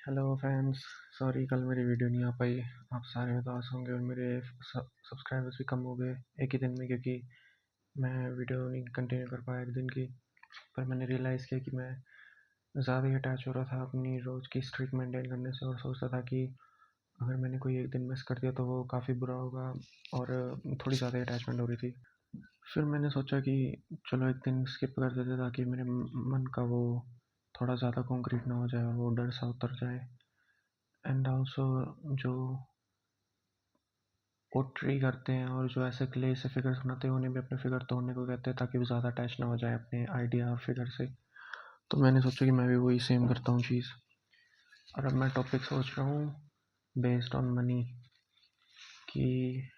Hello friends. Sorry कल मेरी video नहीं आ पाई। आप सारे उदास होंगे और मेरे सब्सक्राइबर्स भी कम हो गए एक ही दिन में, क्योंकि मैं वीडियो नहीं कंटिन्यू कर पाया एक दिन की। पर मैंने रियलाइज़ किया कि मैं ज़्यादा ही अटैच हो रहा था अपनी रोज़ की स्ट्रिक मेंटेन करने से, और सोचता था कि अगर मैंने कोई एक दिन मिस कर दिया तो वो काफ़ी बुरा होगा, और थोड़ी ज़्यादा अटैचमेंट हो रही थी। फिर मैंने सोचा कि चलो एक दिन स्किप कर देते ताकि मेरे मन का वो थोड़ा ज़्यादा कॉन्क्रीट ना हो जाए और वो डर सा उतर जाए। एंड ऑल्सो जो पोट्री करते हैं और जो ऐसे क्ले से फिगर्स बनाते हैं उन्हें भी अपने फिगर तोड़ने को कहते हैं, ताकि वो ज़्यादा अटैच ना हो जाए अपने आइडिया और फिगर से। तो मैंने सोचा कि मैं भी वही सेम करता हूँ चीज़। और अब मैं टॉपिक सोच रहा हूँ बेस्ड ऑन मनी, कि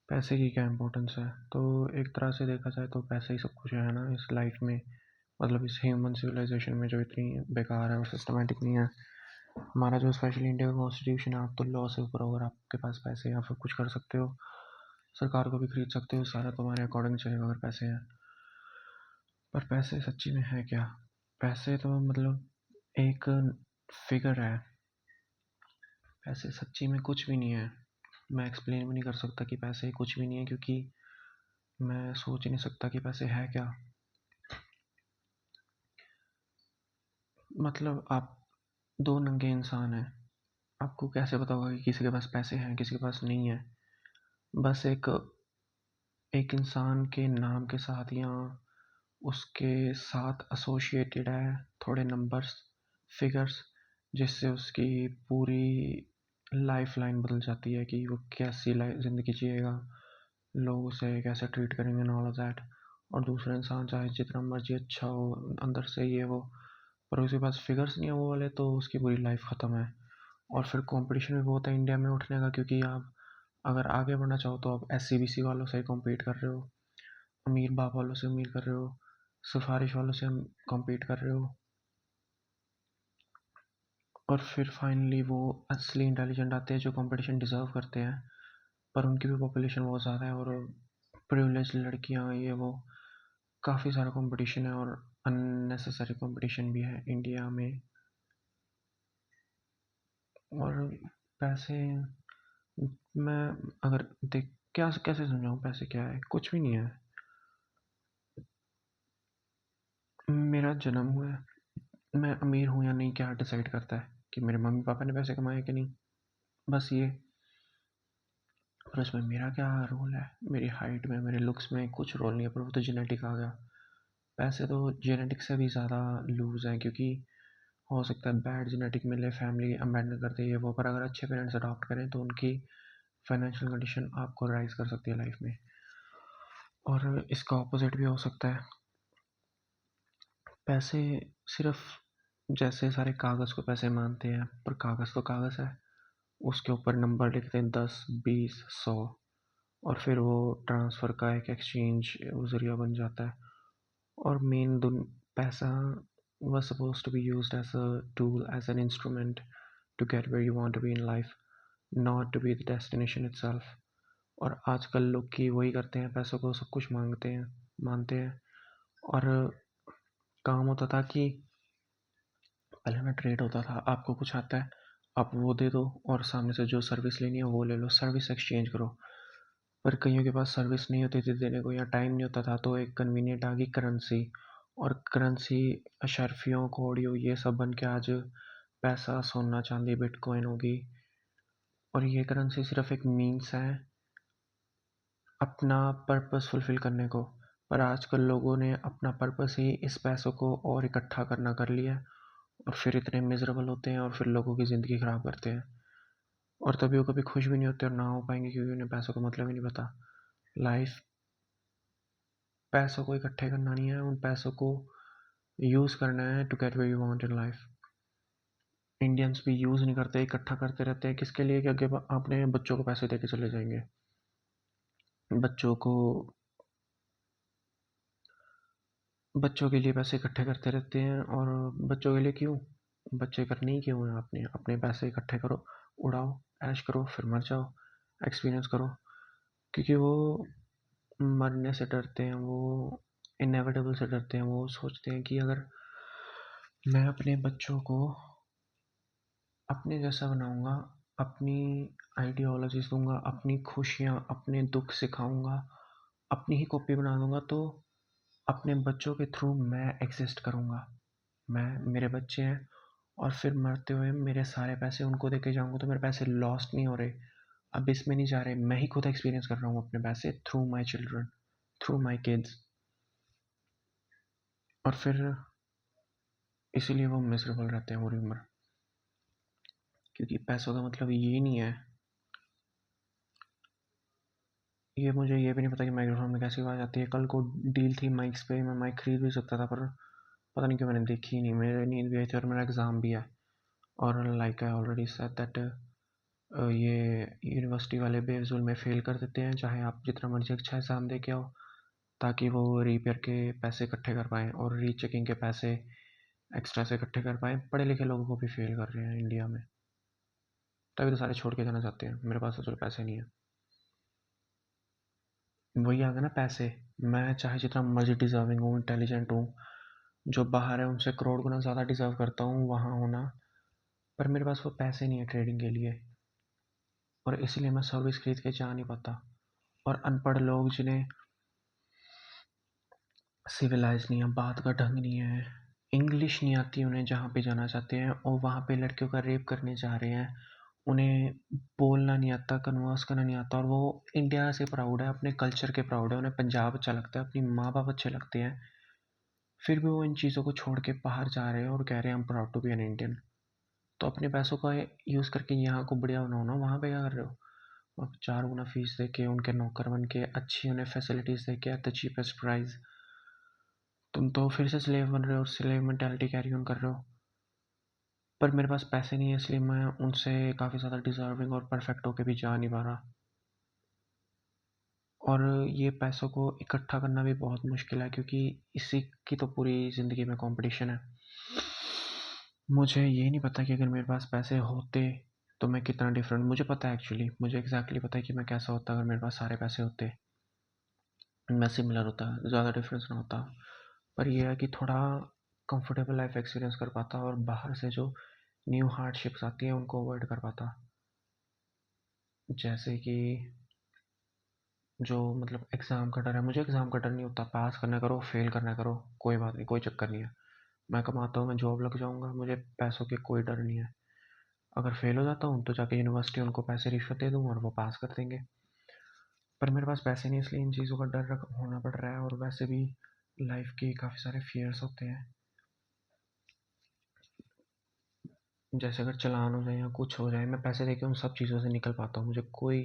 पैसे की क्या इम्पोर्टेंस है। तो एक तरह से देखा जाए तो पैसा ही सब कुछ है ना इस लाइफ में। मतलब इस ह्यूमन सिविलाइजेशन में जो इतनी बेकार है और सिस्टमेटिक नहीं है। हमारा जो स्पेशली इंडिया का कॉन्स्टिट्यूशन है, आप तो लॉ से ऊपर हो, अगर आपके पास पैसे हैं आप सब कुछ कर सकते हो, सरकार को भी खरीद सकते हो, सारा तुम्हारे अकॉर्डिंग चलेगा अगर पैसे हैं। पर पैसे सच्ची में है क्या? पैसे तो मतलब एक फिगर है। पैसे सच्ची में कुछ भी नहीं है। मैं एक्सप्लेन भी नहीं कर सकता कि पैसे कुछ भी नहीं है, क्योंकि मैं सोच ही नहीं सकता कि पैसे है क्या। मतलब आप दो नंगे इंसान हैं, आपको कैसे पता होगा कि किसी के पास पैसे हैं किसी के पास नहीं है? बस एक एक इंसान के नाम के साथ या उसके साथ एसोसिएटेड है थोड़े नंबर्स, फिगर्स, जिससे उसकी पूरी लाइफ लाइन बदल जाती है कि वो कैसी लाइफ ज़िंदगी जिएगा, लोग उसे कैसे ट्रीट करेंगे एंड ऑल ऑफ दैट। और दूसरा इंसान चाहे जितना मर्जी अच्छा हो अंदर से ये वो, पर उसके पास फिगर्स नहीं है वो वाले, तो उसकी पूरी लाइफ ख़त्म है। और फिर कंपटीशन भी बहुत है इंडिया में उठने का, क्योंकि आप अगर आगे बढ़ना चाहो तो आप एस सी बी सी वालों से कम्पीट कर रहे हो, अमीर बाप वालों से उम्मीद कर रहे हो, सिफारिश वालों से हम कम्पीट कर रहे हो। और फिर फाइनली वो असली इंटेलिजेंट आते हैं जो कंपटीशन डिज़र्व करते हैं, पर उनकी भी पॉपुलेशन बहुत ज़्यादा है, और प्रिविलेज लड़कियां ये वो, काफ़ी सारा कंपटीशन है और अननेसेसरी कंपटीशन भी है इंडिया में। और पैसे, मैं अगर देख क्या कैसे समझाऊँ पैसे क्या है? कुछ भी नहीं है। मेरा जन्म हुआ है, मैं अमीर हूँ या नहीं क्या डिसाइड करता है? कि मेरे मम्मी पापा ने पैसे कमाए कि नहीं, बस ये। और उसमें मेरा क्या रोल है? मेरी हाइट में, मेरे लुक्स में कुछ रोल नहीं है, पर वो तो जेनेटिक आ गया। पैसे तो जेनेटिक से भी ज़्यादा लूज हैं, क्योंकि हो सकता है बैड जेनेटिक मिले, फैमिली अबैंडन कर दे ये वो, पर अगर अच्छे पेरेंट्स अडॉप्ट करें तो उनकी फाइनेंशियल कंडीशन आपको राइज कर सकती है लाइफ में। और इसका ऑपोजिट भी हो सकता है। पैसे सिर्फ जैसे सारे कागज़ को पैसे मानते हैं, पर कागज़ तो कागज़ है, उसके ऊपर नंबर लिखते हैं 10 20 100, और फिर वो ट्रांसफ़र का एक एक्सचेंज ज़रिया बन जाता है। और मेन पैसा was supposed to be used as a tool, as an instrument to get where you want to be in life, not to be the destination itself. और आजकल लोग की वही करते हैं, पैसों को सब कुछ मांगते हैं, मानते हैं। और काम होता था कि पहले ना ट्रेड होता था, आपको कुछ आता है आप वो दे दो, और सामने से जो सर्विस लेनी है वो ले लो, सर्विस एक्सचेंज करो। पर कईयों के पास सर्विस नहीं होती थी देने को, या टाइम नहीं होता था, तो एक कन्वीनियंट आ गई करेंसी। और करेंसी अशर्फियों कौड़ियों ये सब बन के आज पैसा सोना चांदी बिटकॉइन होगी। और ये करेंसी सिर्फ एक मीन्स है अपना पर्पस फुलफिल करने को। पर आजकल लोगों ने अपना पर्पस ही इस पैसों को और इकट्ठा करना कर लिया, और फिर इतने मिजरेबल होते हैं और फिर लोगों की ज़िंदगी ख़राब करते हैं। और तभी वो कभी खुश भी नहीं होते और ना हो पाएंगे, क्योंकि उन्हें पैसों का मतलब ही नहीं पता। लाइफ पैसों को इकट्ठे करना नहीं है, उन पैसों को यूज़ करना है to get where you want in life. Indians भी यूज़ नहीं करते, इकट्ठा करते रहते हैं, किसके लिए? कि आगे अपने बच्चों को पैसे दे के चले जाएंगे। बच्चों को बच्चों के लिए पैसे इकट्ठे करते रहते हैं। और बच्चों के लिए क्यों? बच्चे करने ही क्यों हैं? आपने अपने पैसे इकट्ठे करो, उड़ाओ, ऐश करो, फिर मर जाओ, एक्सपीरियंस करो। क्योंकि वो मरने से डरते हैं, वो इनएविटेबल से डरते हैं। वो सोचते हैं कि अगर मैं अपने बच्चों को अपने जैसा बनाऊँगा, अपनी आइडियोलॉजीज़ दूँगा, अपनी खुशियाँ, अपने दुःख सिखाऊँगा, अपनी ही कॉपी बना दूँगा, तो अपने बच्चों के थ्रू मैं एग्ज़िस्ट करूँगा। मेरे बच्चे हैं और फिर मरते हुए मेरे सारे पैसे उनको देके जाऊँगा, तो मेरे पैसे लॉस्ट नहीं हो रहे, अबिस में नहीं जा रहे, मैं ही खुद एक्सपीरियंस कर रहा हूँ अपने पैसे through my children, through my kids. और फिर इसीलिए वो मिज़रेबल रहते हैं पूरी उम्र, क्योंकि पैसों का मतलब ये नहीं है। ये मुझे ये भी नहीं पता कि माइक्रोफोन में कैसी आवाज़ आती है। कल को डील थी माइक्स पे, मैं माइक खरीद भी सकता था, पर पता नहीं क्यों मैंने देखी ही नहीं। मेरे नींद भी आई थी और मेरा एग्ज़ाम भी है। और like I already said that ये यूनिवर्सिटी वाले बेवजूल में फ़ेल कर देते हैं, चाहे आप जितना मर्ज़ी अच्छा एग्ज़ाम दे के आओ, ताकि वो रीपेयर के पैसे इकट्ठे कर पाएँ और रीचेकिंग के पैसे एक्स्ट्रा से इकट्ठे कर पाएँ। पढ़े लिखे लोगों को भी फ़ेल कर रहे हैं इंडिया में, तभी तो सारे छोड़ के जाना चाहते हैं। मेरे पास तो चलो पैसे नहीं है, वही आ गया ना पैसे। मैं चाहे जितना मर्जी डिजर्विंग हूँ, इंटेलिजेंट हूँ, जो बाहर है उनसे करोड़ गुना ज़्यादा डिजर्व करता हूँ वहाँ होना, पर मेरे पास वो पैसे नहीं है ट्रेडिंग के लिए, और इसलिए मैं सर्विस खरीद के जा नहीं पाता। और अनपढ़ लोग जिन्हें सिविलाइज नहीं है, बात का ढंग नहीं है, इंग्लिश नहीं आती उन्हें, जहाँ पे जाना चाहते हैं और वहाँ पे लड़कियों का रेप करने जा रहे हैं, उन्हें बोलना नहीं आता, कन्वर्स करना नहीं आता, और वो इंडिया से प्राउड है, अपने कल्चर के प्राउड है, उन्हें पंजाब अच्छा लगता है, अपनी माँ बाप अच्छे लगते हैं, फिर भी वो इन चीज़ों को छोड़ के बाहर जा रहे हैं और कह रहे हैं हम proud to be an Indian. तो अपने पैसों का यूज़ करके यहाँ को बढ़िया बनाओ ना, वहाँ पे क्या कर रहे हो? अब 4 गुना फीस दे के उनके नौकर बन के अच्छी उन्हें फैसिलिटीज़ दे के एट द चीपेस्ट प्राइस, तुम तो फिर से स्लेव बन रहे हो और स्लेव मेंटालिटी कैरी ऑन कर रहे हो। पर मेरे पास पैसे नहीं है, इसलिए मैं उनसे काफ़ी ज़्यादा डिजर्विंग और परफेक्ट होके भी जा नहीं पा रहा। और ये पैसों को इकट्ठा करना भी बहुत मुश्किल है, क्योंकि इसी की तो पूरी ज़िंदगी में कंपटीशन है। मुझे ये नहीं पता कि अगर मेरे पास पैसे होते तो मैं कितना डिफरेंट, मुझे पता है एक्चुअली, मुझे एग्जैक्टली पता है कि मैं कैसा होता अगर मेरे पास सारे पैसे होते। मैं सिमिलर होता, ज़्यादा डिफरेंस ना होता। पर यह है कि थोड़ा कंफर्टेबल लाइफ एक्सपीरियंस कर पाता और बाहर से जो न्यू हार्डशिप्स आती हैं उनको अवॉइड कर पाता। जैसे कि जो मतलब एग्ज़ाम का डर है, मुझे एग्ज़ाम का डर नहीं होता, पास करना करो फेल करना करो, कोई बात नहीं, कोई चक्कर नहीं है। मैं कमाता हूँ, मैं जॉब लग जाऊँगा, मुझे पैसों की कोई डर नहीं है। अगर फेल हो जाता हूँ तो जाके यूनिवर्सिटी उनको पैसे रिश्वत दे दूँगा और वो पास कर देंगे। पर मेरे पास पैसे नहीं, इसलिए इन चीज़ों का डर होना पड़ रहा है। और वैसे भी लाइफ के काफ़ी सारे फियर्स होते हैं, जैसे अगर चालान हो जाए या कुछ हो जाए, मैं पैसे देके उन सब चीज़ों से निकल पाता हूँ, मुझे कोई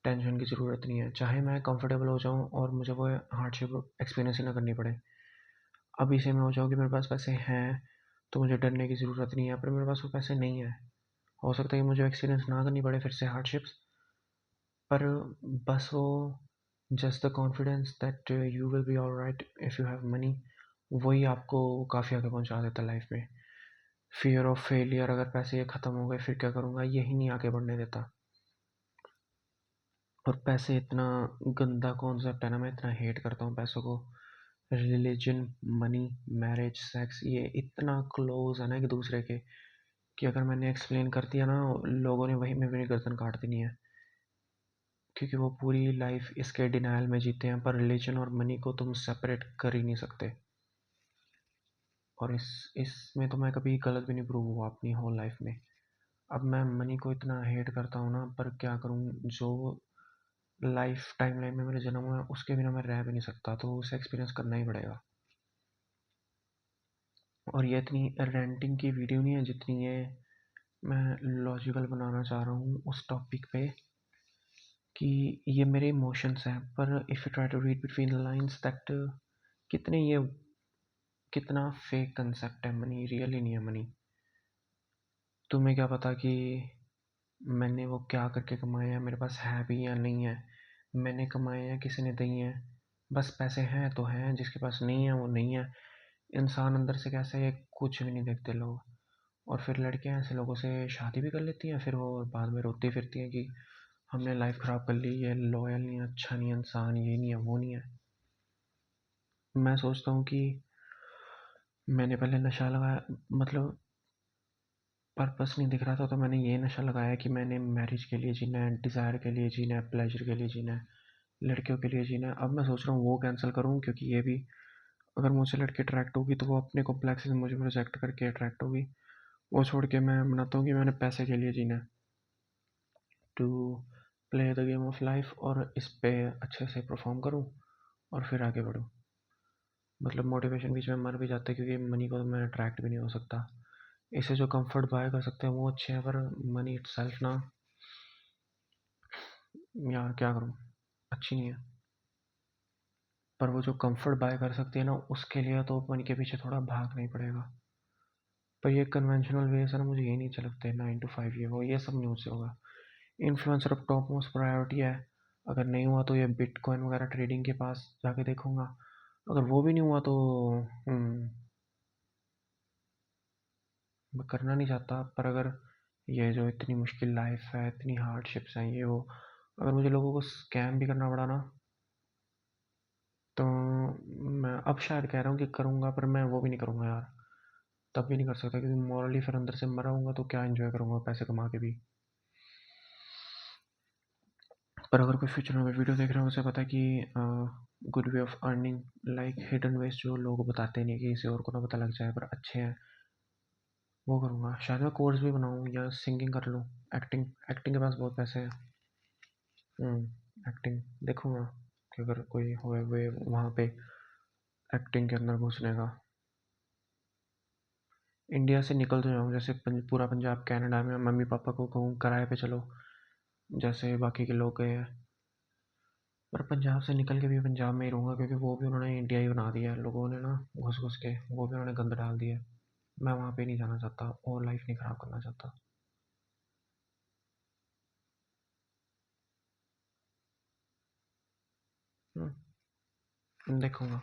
टेंशन की ज़रूरत नहीं है। चाहे मैं कंफर्टेबल हो जाऊँ और मुझे वो हार्डशिप एक्सपीरियंस ही ना करनी पड़े। अभी से मैं हो जाऊँ कि मेरे पास पैसे हैं तो मुझे डरने की ज़रूरत नहीं है, पर मेरे पास वो पैसे नहीं है। हो सकता है कि मुझे एक्सपीरियंस ना करनी पड़े फिर से हार्डशिप्स, पर बस वो just the confidence that you will be alright if you have money, वही आपको काफ़ी आगे पहुंचा देता है लाइफ में। फियर ऑफ फेलियर, अगर पैसे ये ख़त्म हो गए फिर क्या करूँगा, यही नहीं आगे बढ़ने देता। और पैसे इतना गंदा कॉन्सेप्ट है ना, मैं इतना हेट करता हूँ पैसों को। रिलीजन, मनी, मैरिज, सेक्स, ये इतना क्लोज है ना एक दूसरे के, कि अगर मैंने एक्सप्लेन कर दिया ना, लोगों ने वहीं में मेरी गर्दन काट देनी है, क्योंकि वो पूरी लाइफ इसके डिनायल में जीते हैं। पर रिलीजन और मनी को तुम सेपरेट कर ही नहीं सकते। और इसमें तो मैं कभी गलत भी नहीं प्रूव हुआ अपनी होल लाइफ में। अब मैं मनी को इतना हेट करता हूँ ना, पर क्या करूँ, जो लाइफ टाइम लाइन में मेरा जन्म हुआ है उसके बिना मैं रह भी नहीं सकता, तो उसे एक्सपीरियंस करना ही पड़ेगा। और ये इतनी रेंटिंग की वीडियो नहीं है जितनी ये मैं लॉजिकल बनाना चाह रहा हूँ उस टॉपिक पे, कि ये मेरे इमोशंस हैं, पर if you try to read between the lines that कितने ये कितना फेक कंसेप्ट है, मनी रियल ही नहीं है मनी। तुम्हें क्या पता कि मैंने वो क्या करके कमाया है, मेरे पास है भी या नहीं है, मैंने कमाए या किसी ने दिए हैं। बस पैसे हैं तो हैं, जिसके पास नहीं है वो नहीं है। इंसान अंदर से कैसे है कुछ भी नहीं देखते लोग। और फिर लड़कियां ऐसे लोगों से शादी भी कर लेती हैं, फिर वो बाद में रोती फिरती हैं कि हमने लाइफ ख़राब कर ली, ये लॉयल नहीं है, अच्छा नहीं है इंसान, ये नहीं है वो नहीं है। मैं सोचता हूँ कि मैंने पहले नशा लगाया, मतलब पर्पस नहीं दिख रहा था तो मैंने ये नशा लगाया कि मैंने मैरिज के लिए जीना है, डिज़ायर के लिए जीना है, प्लेजर के लिए जीना है, लड़कियों के लिए जीना है। अब मैं सोच रहा हूँ वो कैंसिल करूँ, क्योंकि ये भी, अगर मुझसे लड़की अट्रैक्ट होगी तो वो अपने कॉम्प्लेक्स से मुझे प्रोजेक्ट करके अट्रैक्ट होगी। वो छोड़ के मैं बनाता हूँ कि मैंने पैसे के लिए जीना है, to play the game of life, और इस पे अच्छे से परफॉर्म करूँ और फिर आगे बढ़ूँ। मतलब मोटिवेशन बीच में मर भी जाता है, क्योंकि मनी को तो मैं अट्रैक्ट भी नहीं हो सकता। इसे जो कंफर्ट बाय कर सकते हैं वो अच्छे हैं, पर मनी इटसेल्फ ना, यार क्या करूँ, अच्छी नहीं है। पर वो जो कंफर्ट बाय कर सकती है ना, उसके लिए तो मनी के पीछे थोड़ा भागना ही पड़ेगा। पर ये कन्वेंशनल वे से ना मुझे ये नहीं अच्छे लगते, 9 to 5 ये वो ये सब नहीं मुझसे होगा। इन्फ्लुएंसर अब टॉप मोस्ट प्रायोरिटी है। अगर नहीं हुआ तो ये बिटकॉइन वगैरह ट्रेडिंग के पास जाके देखूंगा। अगर वो भी नहीं हुआ तो मैं करना नहीं चाहता। पर अगर ये जो इतनी मुश्किल लाइफ है, इतनी हार्डशिप्स हैं, ये वो, अगर मुझे लोगों को स्कैम भी करना पड़ा ना, तो मैं अब शायद कह रहा हूँ कि करूँगा, पर मैं वो भी नहीं करूँगा यार। तब भी नहीं कर सकता, क्योंकि मॉरली फिर अंदर से मरा हूँगा तो क्या एंजॉय करूँगा पैसे कमा के भी। पर अगर कोई फ्यूचर में वीडियो देख रहा है, उसे पता है कि good way of earning, like hidden ways जो लोग बताते नहीं कि किसी और को ना पता लग जाए पर अच्छे हैं, वो करूँगा। शायद मैं कोर्स भी बनाऊँ या सिंगिंग कर लूँ। एक्टिंग, एक्टिंग के पास बहुत पैसे हैं। एक्टिंग देखूँगा कि अगर कोई होए वे वहाँ पे एक्टिंग के अंदर घुसने का। इंडिया से निकल तो जाऊँ, जैसे पूरा पंजाब कनाडा में, मम्मी पापा को कहूँ किराए पे चलो, जैसे बाकी के लोग गए हैं। पर पंजाब से निकल के भी पंजाब में ही रहूँगा, क्योंकि वो भी उन्होंने इंडिया ही बना दिया है लोगों ने ना, घुस घुस के वो भी उन्होंने गंद डाल दिया है। मैं वहाँ पे नहीं जाना चाहता और लाइफ नहीं ख़राब करना चाहता। देखूँगा।